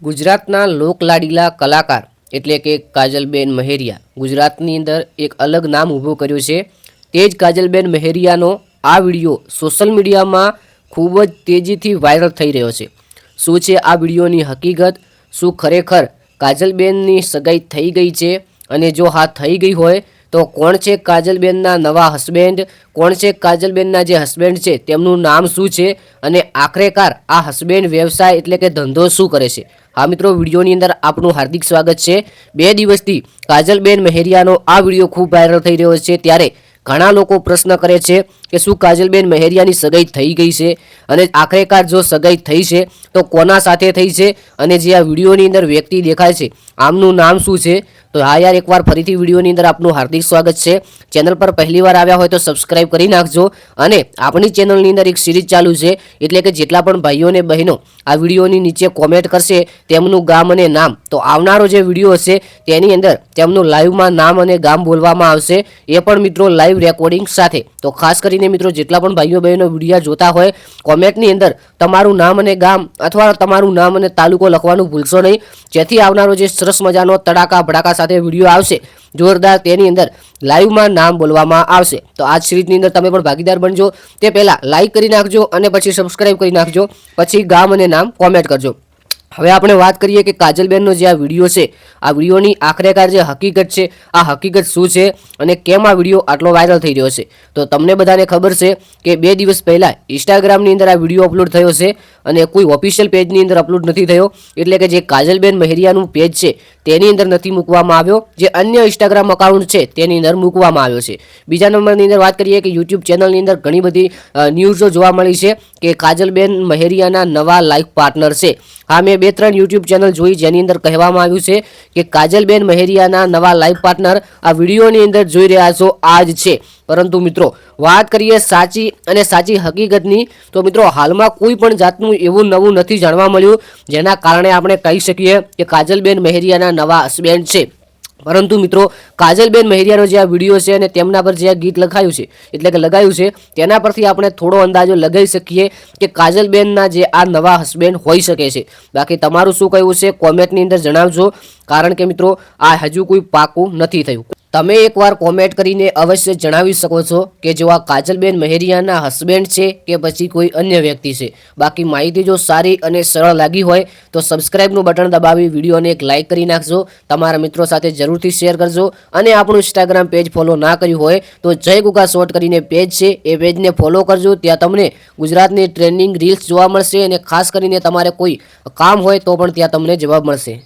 ગુજરાતના લોકલાડીલા કલાકાર એટલે કે કાજલબેન મહેરિયા ગુજરાતની અંદર એક અલગ નામ ઊભું કર્યું છે. તે જ કાજલબેન મહેરિયાનો આ વિડીયો સોશિયલ મીડિયામાં ખૂબ જ તેજીથી વાયરલ થઈ રહ્યો છે. શું છે આ વિડીયોની હકીકત? શું ખરેખર કાજલબેનની સગાઈ થઈ ગઈ છે? અને જો હા થઈ ગઈ હોય તો કોણ છે કાજલબેનના નવા હસબેન્ડ? કોણ છે કાજલબેનના જે હસબેન્ડ છે તેમનું નામ શું છે? અને આખરેકાર આ હસબેન્ડ વ્યવસાય એટલે કે ધંધો શું કરે છે? હા મિત્રો, વિડીયોની અંદર આપનું હાર્દિક સ્વાગત છે. 2 દિવસથી કાજલબેન મહેરિયાનો આ વિડીયો ખૂબ વાયરલ થઈ રહ્યો છે. ત્યારે ઘણા લોકો પ્રશ્ન કરે છે કે શું કાજલબેન મહેરિયાની સગાઈ થઈ ગઈ છે? અને આખરેકાર જો સગાઈ થઈ છે તો કોના સાથે થઈ છે? અને જે આ વિડીયોની અંદર વ્યક્તિ દેખાય છે આમનું નામ શું છે? તો હા યાર, એકવાર ફરીથી વિડીયોની અંદર આપનું હાર્દિક સ્વાગત છે. ચેનલ પર પહેલીવાર આવ્યા હોય તો સબસ્ક્રાઇબ કરી નાખજો. અને આપણી ચેનલની અંદર એક સિરીઝ ચાલુ છે, એટલે કે જેટલા પણ ભાઈઓ અને બહેનો આ વિડીયોની નીચે કોમેન્ટ કરશે તેમનું ગામ અને નામ, તો આવનારો જે વિડીયો હશે તેની અંદર તેમનું લાઈવમાં નામ અને ગામ બોલવામાં આવશે, એ પણ મિત્રો લાઈવ રેકોર્ડિંગ સાથે. તો ખાસ કરીને મિત્રો જેટલા પણ ભાઈઓ બહેનો વિડીયો જોતા હોય, કોમેન્ટની અંદર તમારું નામ અને ગામ અથવા તમારું નામ અને તાલુકો લખવાનું ભૂલશો નહીં, જેથી આવનારો જે સરસ મજાનો તડાકા ભડાકા સાથે વિડીયો આવશે જોરદાર, તેની અંદર લાઈવમાં નામ બોલવામાં આવશે. તો આ સિરીઝની અંદર તમે પણ ભાગીદાર બનજો. તે પહેલાં લાઈક કરી નાખજો અને પછી સબસ્ક્રાઈબ કરી નાખજો, પછી ગામ અને નામ કોમેન્ટ કરજો. હવે આપણે વાત કરીએ કે કાજલબેનનો જે આ વિડીયો છે, આ વિડીયોની આખરેકાર જે હકીકત છે, આ હકીકત શું છે અને કેમ આ વિડીયો આટલો વાયરલ થઈ રહ્યો છે. તો તમને બધાને ખબર છે કે 2 દિવસ પહેલાં ઇન્સ્ટાગ્રામની અંદર આ વિડીયો અપલોડ થયો છે અને કોઈ ઓફિશિયલ પેજની અંદર અપલોડ નથી થયો, એટલે કે જે કાજલબેન મહેરિયાનું પેજ છે તેની અંદર નથી મૂકવામાં આવ્યો, જે અન્ય ઇન્સ્ટાગ્રામ અકાઉન્ટ છે તેની અંદર મૂકવામાં આવ્યો છે. બીજા નંબરની અંદર વાત કરીએ કે યુટ્યુબ ચેનલની અંદર ઘણી બધી ન્યૂઝો જોવા મળી છે કે કાજલબેન મહેરિયાના નવા લાઈફ પાર્ટનર છે. હા, મેં 2-3 યુટ્યુબ ચેનલ જોઈ જેની અંદર કહેવામાં આવ્યું છે કે કાજલબેન મહેરિયાના નવા લાઈફ પાર્ટનર આ વિડીયોની અંદર જોઈ રહ્યા છો આ જ છે. પરંતુ મિત્રો વાત કરીએ સાચી અને સાચી હકીકતની, તો મિત્રો હાલમાં કોઈ પણ જાતનું એવું નવું નથી જાણવા મળ્યું જેના કારણે આપણે કહી શકીએ કે કાજલબેન મહેરિયાના નવા હસબેન્ડ છે. પરંતુ મિત્રો કાજલબેન મહેરિયાનો જે આ વિડીયો છે અને તેમના પર જે આ ગીત લખાયું છે એટલે કે લગાવ્યું છે, તેના પરથી આપણે થોડો અંદાજો લગાવી શકીએ કે કાજલબેનના જે આ નવા હસબેન્ડ હોઈ શકે છે. બાકી તમારું શું કહેવું છે કોમેન્ટની અંદર જણાવજો, કારણ કે મિત્રો આ હજુ કોઈ પાકું નથી થયું. તમે એકવાર કોમેન્ટ કરીને અવશ્ય જણાવી શકો છો કે જો આ કાજલબેન મહેરિયાના હસબેન્ડ છે કે પછી કોઈ અન્ય વ્યક્તિ છે. બાકી માહિતી જો સારી અને સરળ લાગી હોય તો સબસ્ક્રાઇબનું બટન દબાવી વિડીયોને એક લાઇક કરી નાખજો, તમારા મિત્રો સાથે જરૂરથી શેર કરજો. અને આપણું ઇન્સ્ટાગ્રામ પેજ ફોલો ના કર્યું હોય તો જય ગુગા શોર્ટ કરીને પેજ છે, એ પેજને ફોલો કરજો. ત્યાં તમને ગુજરાતની ટ્રેન્ડિંગ રીલ્સ જોવા મળશે અને ખાસ કરીને તમારે કોઈ કામ હોય તો પણ ત્યાં તમને જવાબ મળશે.